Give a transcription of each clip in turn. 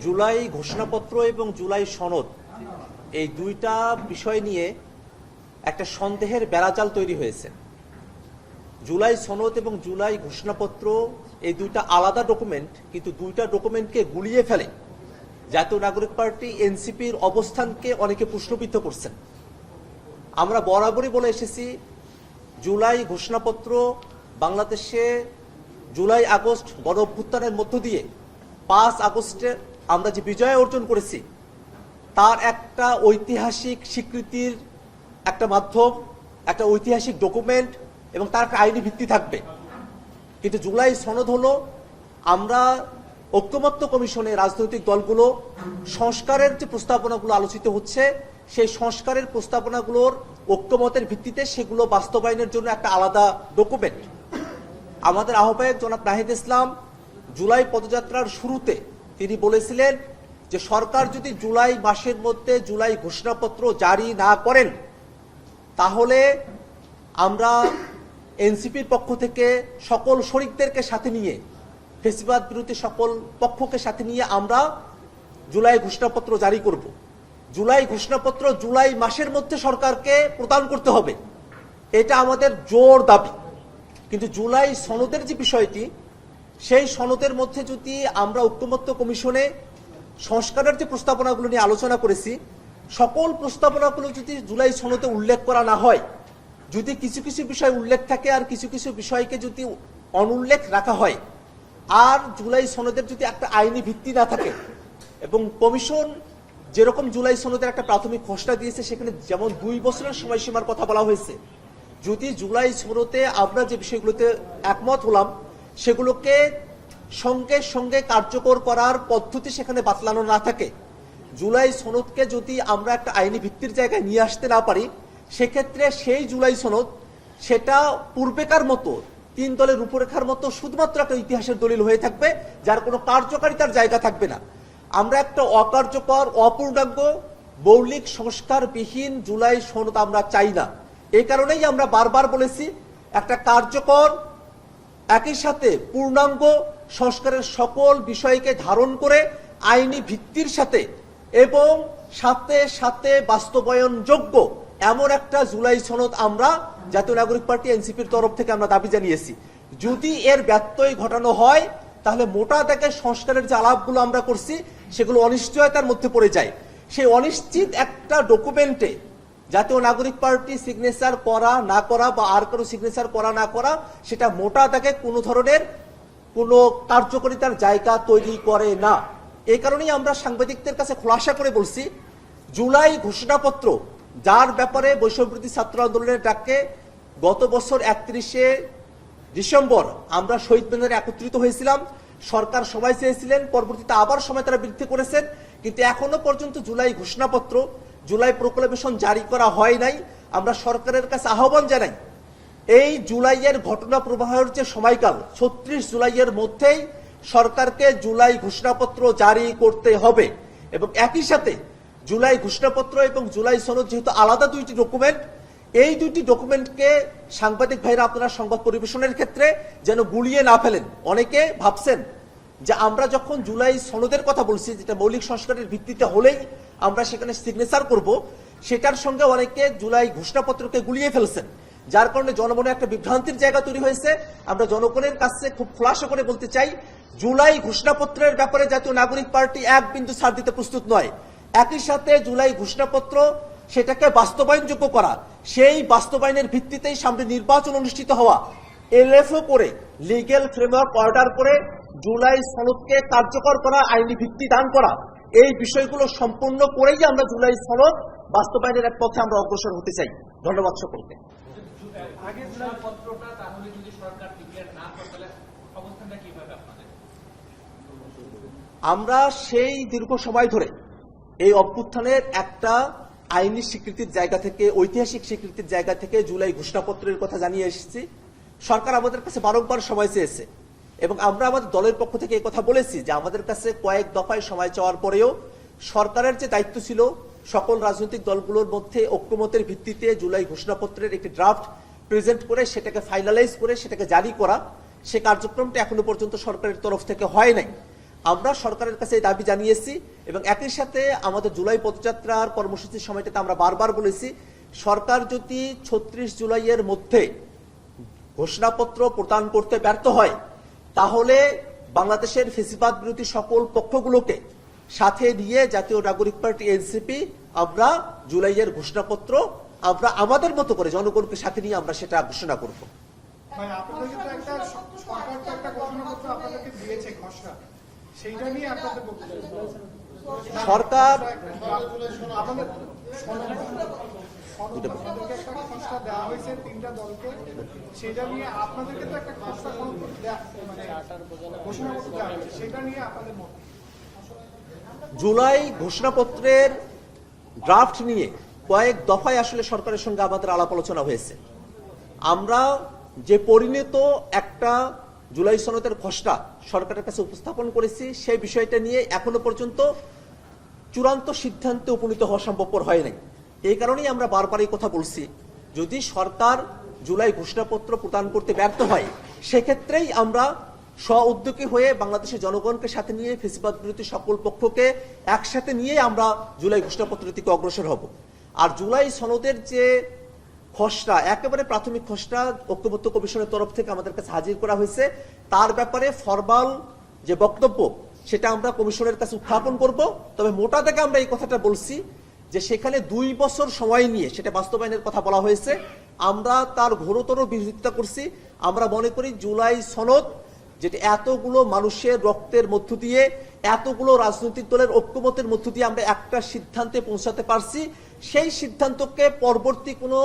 জুলাই ঘোষণাপত্র এবং জুলাই সনদ এই দুইটা বিষয় নিয়ে একটা সন্দেহের বেড়াজাল তৈরি হয়েছে। জুলাই সনদ এবং জুলাই ঘোষণাপত্র এই দুইটা আলাদা ডকুমেন্ট, কিন্তু দুইটা ডকুমেন্টকে গুলিয়ে ফেলে জাতীয় নাগরিক পার্টি এনসিপির অবস্থানকে অনেকে প্রশ্নবিদ্ধ করছেন। আমরা বরাবরই বলে এসেছি, জুলাই ঘোষণাপত্র বাংলাদেশে জুলাই আগস্ট গণ অভ্যুত্থানের মধ্য দিয়ে 5 আগস্টে আমরা যে বিজয় অর্জন করেছি তার একটা ঐতিহাসিক স্বীকৃতির একটা মাধ্যম, একটা ঐতিহাসিক ডকুমেন্ট এবং তার একটা আইনি ভিত্তি থাকবে। কিন্তু জুলাই সনদ হলো আমরা ঐকমত্য কমিশনে রাজনৈতিক দলগুলো সংস্কারের যে প্রস্তাবনাগুলো আলোচিত হচ্ছে সেই সংস্কারের প্রস্তাবনাগুলোর ঐকমতের ভিত্তিতে সেগুলো বাস্তবায়নের জন্য একটা আলাদা ডকুমেন্ট। আমাদের আহ্বায়ক জনাব নাহিদ ইসলাম জুলাই পদযাত্রার শুরুতে তিনি বলেছিলেন যে সরকার যদি জুলাই মাসের মধ্যে জুলাই ঘোষণাপত্র জারি না করেন তাহলে আমরা এনসিপির পক্ষ থেকে সকল শরিকদেরকে সাথে নিয়ে, ফেসিবাদ বিরোধী সকল পক্ষকে সাথে নিয়ে আমরা জুলাই ঘোষণাপত্র জারি করব। জুলাই ঘোষণাপত্র জুলাই মাসের মধ্যে সরকারকে প্রদান করতে হবে, এটা আমাদের জোর দাবি। কিন্তু জুলাই সনদের যে বিষয়টি, সেই সনদের মধ্যে যদি আমরা ঐকমত্য কমিশনে সংস্কারের যে প্রস্তাবনাগুলো নিয়ে আলোচনা করেছি, সকল প্রস্তাবনাগুলো যদি জুলাই সনদে উল্লেখ করা না হয়, যদি কিছু কিছু বিষয় উল্লেখ থাকে আর কিছু কিছু বিষয়কে যদি অনুল্লেখ রাখা হয়, আর জুলাই সনদের যদি একটা আইনি ভিত্তি না থাকে, এবং কমিশন যেরকম জুলাই সনদের একটা প্রাথমিক খসড়া দিয়েছে সেখানে যেমন 2 বছরের সময়সীমার কথা বলা হয়েছে, যদি জুলাই সনদে আমরা যে বিষয়গুলোতে একমত হলাম সেগুলোকে সঙ্গে সঙ্গে কার্যকর করার পদ্ধতি সেখানে বাতলানো না থাকে, জুলাই সনদকে যদি আমরা একটা আইনি ভিত্তির জায়গায় নিয়ে আসতে না পারি, সেক্ষেত্রে সেই জুলাই সনদ সেটা পূর্বেকার মতো 3 দলের রূপরেখার মতো শুধুমাত্র একটা ইতিহাসের দলিল হয়ে থাকবে, যার কোনো কার্যকারিতার জায়গা থাকবে না। আমরা একটা অকার্যকর, অপূর্ণাঙ্গ, মৌলিক সংস্কারবিহীন জুলাই সনদ আমরা চাই না। এই কারণেই আমরা বারবার বলেছি একটা কার্যকর, একই সাথে পূর্ণাঙ্গ সংস্কারের সকল বিষয়কে ধারণ করে আইনি ভিত্তির সাথে এবং সাথে সাথে বাস্তবায়নযোগ্য এমন একটা জুলাই সনদ আমরা জাতীয় নাগরিক পার্টি এনসিপির তরফ থেকে আমরা দাবি জানিয়েছি। যদি এর ব্যত্যয় ঘটানো হয় তাহলে মোটা দাগে সংস্কারের যে আলাপগুলো আমরা করছি সেগুলো অনিশ্চয়তার মধ্যে পড়ে যায়। সেই অনিশ্চিত একটা ডকুমেন্টে জাতীয় নাগরিক পার্টি সিগনেচার করা না করা বা আর কারো সিগনেচার করা না করা, সেটা মোটা দাগে কোনো ধরনের কোনো কার্যকারিতার জায়গা তৈরি করে না। এই কারণেই আমরা সাংবাদিকদের কাছে খোলাসা করে বলছি, জুলাই ঘোষণাপত্র যার ব্যাপারে বৈষম্যবিরোধী ছাত্র আন্দোলনের ডাকে গত বছর 31শে ডিসেম্বর আমরা শহীদ মিনারে একত্রিত হয়েছিলাম, সরকার সময় চেয়েছিলেন, পরবর্তীতে আবার সময় তারা বৃদ্ধি করেছেন, কিন্তু এখনো পর্যন্ত জুলাই ঘোষণাপত্র, জুলাই প্রোক্লামেশন জারি করা হয় নাই। আমরা সরকারের কাছে আহ্বান জানাই, এই জুলাইয়ের ঘটনা প্রবাহের যে সময়কাল 36 জুলাইয়ের মধ্যেই সরকারকে জুলাই ঘোষণাপত্র জারি করতে হবে। এবং একই সাথে জুলাই ঘোষণাপত্র এবং জুলাই সনদ যেহেতু আলাদা দুইটি ডকুমেন্ট, এই দুইটি ডকুমেন্টকে সাংবাদিক ভাইরা আপনারা সংবাদ পরিবেশনের ক্ষেত্রে যেন গুলিয়ে না ফেলেন। অনেকে ভাবছেন যে আমরা যখন জুলাই সনদের কথা বলছি, যেটা মৌলিক সংস্কারের ভিত্তিতে হলেই আমরা সেখানে সিগনেচার করব, সেটার সঙ্গে অনেকে জুলাই ঘোষণাপত্রকে গুলিয়ে ফেলছেন, যার কারণে জনমনে একটা বিভ্রান্তির জায়গা তৈরি হয়েছে। আমরা জনগণের কাছে খুব খোলাসা করে বলতে চাই, জুলাই ঘোষণাপত্রের ব্যাপারে জাতীয় নাগরিক পার্টি 1 বিন্দু ছাড় দিতে প্রস্তুত নয়। একই সাথে জুলাই ঘোষণাপত্র সেটাকে বাস্তবায়নযোগ্য করা, সেই বাস্তবায়নের ভিত্তিতেই সামনে নির্বাচন অনুষ্ঠিত হওয়া, এলএফও করে লিগ্যাল ফ্রেমওয়ার্ক অর্ডার করে জুলাই সনদকে কার্যকর করা, আইনি ভিত্তি দান করা, এই বিষয়গুলো সম্পূর্ণ করেই আমরা জুলাই সনদ বাস্তবায়নের এক পথে আমরা অগ্রসর হতে চাই। ধন্যবাদ সকলকে। আমরা সেই দীর্ঘ সময় ধরে এই অভ্যুত্থানের একটা আইনি স্বীকৃতির জায়গা থেকে, ঐতিহাসিক স্বীকৃতির জায়গা থেকে জুলাই ঘোষণাপত্রের কথা জানিয়ে এসেছি। সরকার আমাদের কাছে বারংবার সময় চেয়েছে এবং আমরা আমাদের দলের পক্ষ থেকে এই কথা বলেছি যে আমাদের কাছে কয়েক দফায় সময় চাওয়ার পরেও সরকারের যে দায়িত্ব ছিল সকল রাজনৈতিক দলগুলোর মধ্যে ঐক্যমতের ভিত্তিতে জুলাই ঘোষণাপত্রের একটি ড্রাফট প্রেজেন্ট করে সেটাকে ফাইনালাইজ করে সেটাকে জারি করা, সে কার্যক্রমটা এখনো পর্যন্ত সরকারের তরফ থেকে হয় নাই। আমরা সরকারের কাছে এই দাবি জানিয়েছি এবং একই সাথে আমাদের জুলাই পদযাত্রার কর্মসূচির সময়টাতে আমরা বারবার বলেছি, সরকার যদি ৩৬ জুলাইয়ের মধ্যে ঘোষণাপত্র প্রদান করতে ব্যর্থ হয় তাহলে বাংলাদেশের ফ্যাসিবাদ বিরোধী সকল পক্ষগুলোকে সাথে নিয়ে জাতীয় নাগরিক পার্টি এনসিপি আমরা জুলাইয়ের ঘোষণাপত্র আমরা আমাদের মতো করে জনগণকে সাথে নিয়ে আমরা সেটা ঘোষণা করব। ভাই, আপনাদেরকে তো একটা সরকার তো একটা ঘোষণাপত্র আপনাদেরকে দিয়েছে খসড়া, সেইটা নিয়ে আপনাদের বক্তব্য। সরকার আপনাদের আপনাদেরকে একটা খসড়া দেওয়া হয়েছে ৩টা দলকে, সেটা নিয়ে আপনাদেরকে তো একটা খসড়া মানে ঘোষণাপত্র দেওয়া হয়েছে, সেটা নিয়ে আপনাদের মত। জুলাই ঘোষণাপত্রের ড্রাফট নিয়ে কয়েক দফায় আসলে সরকারের সঙ্গে আমাদের আলাপ আলোচনা হয়েছে। আমরা যে পরিণত একটা জুলাই সনদের খসড়া সরকারের কাছে উপস্থাপন করেছি সেই বিষয়টা নিয়ে এখনো পর্যন্ত চূড়ান্ত সিদ্ধান্তে উপনীত হওয়া সম্ভবপর হয় নাই। এই কারণেই আমরা বারবার এই কথা বলছি, যদি সরকার জুলাই ঘোষণাপত্র প্রদান করতে ব্যর্থ হয় সেক্ষেত্রেই আমরা স্ব-উদ্যোগী হয়ে বাংলাদেশের জনগণকে সাথে নিয়ে ফ্যাসিবাদ বিরোধী সকল পক্ষকে একসাথে নিয়ে আমরা জুলাই ঘোষণাপত্রের দিকে অগ্রসর হব। আর জুলাই সনদের যে খসড়া, একেবারে প্রাথমিক খসড়া ঐক্যবদ্ধ কমিশনের তরফ থেকে আমাদের কাছে হাজির করা হয়েছে, তার ব্যাপারে ফরমাল যে বক্তব্য সেটা আমরা কমিশনের কাছে উত্থাপন করব। তবে মোটা দাগে আমরা এই কথাটা বলছি যে সেখানে 2 বছর সময় নিয়ে সেটা বাস্তবায়নের কথা বলা হয়েছে। আমরা তার ঘোরতর বিরোধিতা করছি। আমরা মনে করি জুলাই সনদ যেটা এতগুলো মানুষের রক্তের মধ্য দিয়ে, এতগুলো রাজনৈতিক দলের ঐক্যমতের মধ্য দিয়ে আমরা একটা সিদ্ধান্তে পৌঁছাতে পারছি, সেই সিদ্ধান্তকে পরবর্তী কোনো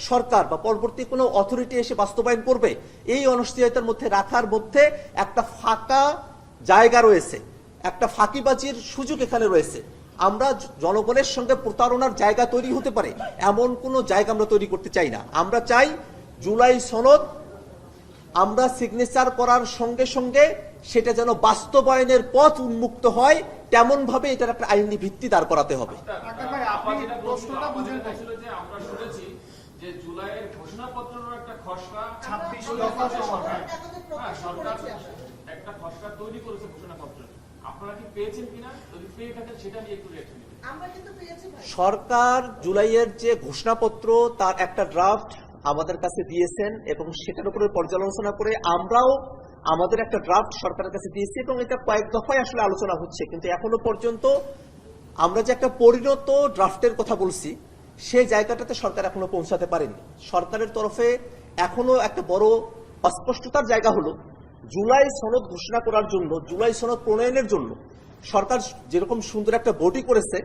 সরকার বা পরবর্তী কোনো অথরিটি এসে বাস্তবায়ন করবে এই অনিশ্চয়তার মধ্যে রাখার মধ্যে একটা ফাঁকা জায়গা রয়েছে, একটা ফাঁকিবাজির সুযোগ এখানে রয়েছে। আমরা জনগণের সঙ্গে প্রতারণার জায়গা তৈরি হতে পারে এমন কোনো জায়গা আমরা তৈরি করতে চাই না। আমরা চাই জুলাই সনদ আমরা সিগনেচার করার সঙ্গে সঙ্গে সেটা যেন বাস্তবায়নের পথ উন্মুক্ত হয়, তেমন ভাবে এটার একটা আইনি ভিত্তি দাঁড় করাতে হবে। যে জুলাইয়ের ঘোষণাপত্রের একটা খসড়া 26 দফা সরকার একটা খসড়া তৈরি করেছে ঘোষণাপত্র, আপনারা কি পেয়েছেন কিনা? যদি পেয়ে থাকেন সেটা নিয়ে একটু রিঅ্যাকশন দিন। আমরা কিন্তু পেয়েছি ভাই। সরকার জুলাইয়ের যে ঘোষণাপত্র তার একটা ড্রাফট আমাদের কাছে দিয়েছেন এবং সেটার উপরে পর্যালোচনা করে আমরাও আমাদের একটা ড্রাফট সরকারের কাছে দিয়েছি এবং এটা কয়েক দফায় আসলে আলোচনা হচ্ছে, কিন্তু এখনো পর্যন্ত আমরা যে একটা পরিণত ড্রাফটের কথা বলছি সেই জায়গাটাতে সরকার এখনো পৌঁছাতে পারেনি। সরকারের তরফে এখনো একটা বড় অস্পষ্টতার জায়গা হলো জুলাই সনদ ঘোষণা করার জন্য, জুলাই সনদ প্রণয়নের জন্য সরকার যেরকম সুন্দর একটা বডি করেছে,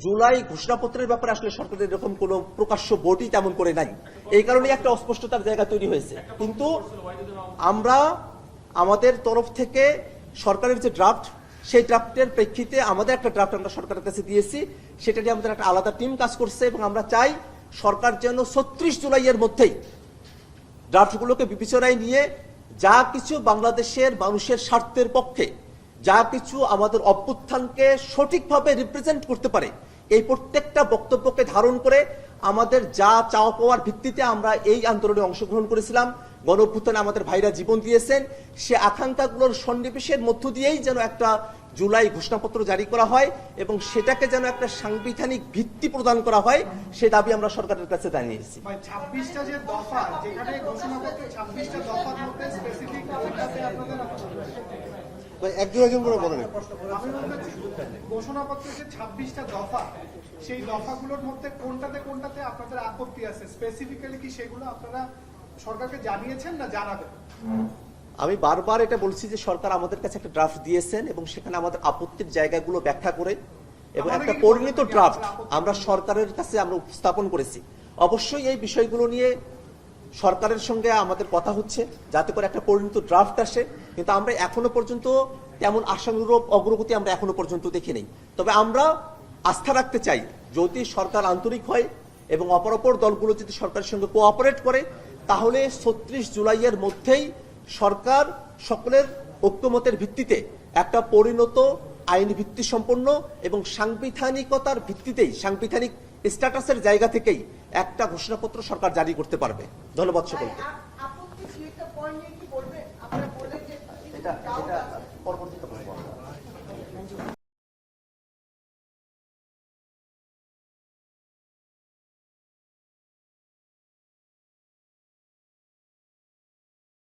জুলাই ঘোষণাপত্রের ব্যাপারে আসলে সরকারের এরকম কোনো প্রকাশ্য বডি তেমন করে নাই। এই কারণে একটা অস্পষ্টতার জায়গা তৈরি হয়েছে। কিন্তু আমরা আমাদের তরফ থেকে সরকারের যে ড্রাফট সেই ড্রাফটের প্রেক্ষিতে আমাদের একটা ড্রাফট আমরা সরকারের কাছে দিয়েছি, সেটা নিয়ে আমাদের একটা আলাদা টিম কাজ করছে এবং আমরা চাই সরকার যেন ৩৬ জুলাইয়ের মধ্যেই ড্রাফটগুলোকে বিবেচনায় নিয়ে যা কিছু বাংলাদেশের মানুষের স্বার্থের পক্ষে, যা কিছু আমাদের অভ্যুত্থানকে সঠিকভাবে রিপ্রেজেন্ট করতে পারে, এই প্রত্যেকটা বক্তব্যকে ধারণ করে আমাদের যা চাওয়া পাওয়ার ভিত্তিতে আমরা এই আন্দোলনে অংশগ্রহণ করেছিলাম, গণ অভ্যুত্থানে আমাদের ভাইরা জীবন দিয়েছেন, সে আকাঙ্ক্ষাগুলোর সন্নিবেশের মধ্য দিয়েই যেন একটা জুলাই ঘোষণাপত্র জারি করা হয় এবং সেটাকে যেন একটা সাংবিধানিক ভিত্তি প্রদান করা হয়, সে দাবি আমরা সরকারের কাছে জানিয়েছি। 26টা যে দফা, যেখানে ঘোষণাপত্রে 26টা দফার মধ্যে স্পেসিফিক কোনটাতে আপনাদের একজন করে বলেন। ঘোষণাপত্রের যে 26টা দফা, সেই দফাগুলোর মধ্যে কোনটাতে আপনাদের আপত্তি আছে, স্পেসিফিক্যালি কি সেগুলো আপনারা সরকারকে জানিয়েছেন না জানাবেন? আমি বারবার এটা বলছি যে সরকার আমাদের কাছে একটা ড্রাফট দিয়েছেন এবং সেখানে আমাদের আপত্তির জায়গাগুলো ব্যাখ্যা করে এবং একটা পরিণত ড্রাফট আমরা সরকারের কাছে আমরা উপস্থাপন করেছি। অবশ্যই এই বিষয়গুলো নিয়ে সরকারের সঙ্গে আমাদের কথা হচ্ছে যাতে করে একটা পরিণত ড্রাফট আসে, কিন্তু আমরা এখনো পর্যন্ত তেমন আশানুরূপ অগ্রগতি আমরা এখনো পর্যন্ত দেখি নেই। তবে আমরা আস্থা রাখতে চাই যদি সরকার আন্তরিক হয় এবং অপরাপর দলগুলো যদি সরকারের সঙ্গে কোঅপারেট করে তাহলে ৩৬ জুলাইয়ের মধ্যেই সরকার সকলের ঐক্যমতের ভিত্তিতে একটা পরিণত আইনি ভিত্তি সম্পন্ন এবং সাংবিধানিকতার ভিত্তিতেই সাংবিধানিক স্ট্যাটাসের জায়গা থেকেই একটা ঘোষণাপত্র সরকার জারি করতে পারবে। ধন্যবাদ সকলকে। আপত্তি কি একটা পয়েন্ট নিয়ে কি বলবেন? আপনারা বলেন যে এটা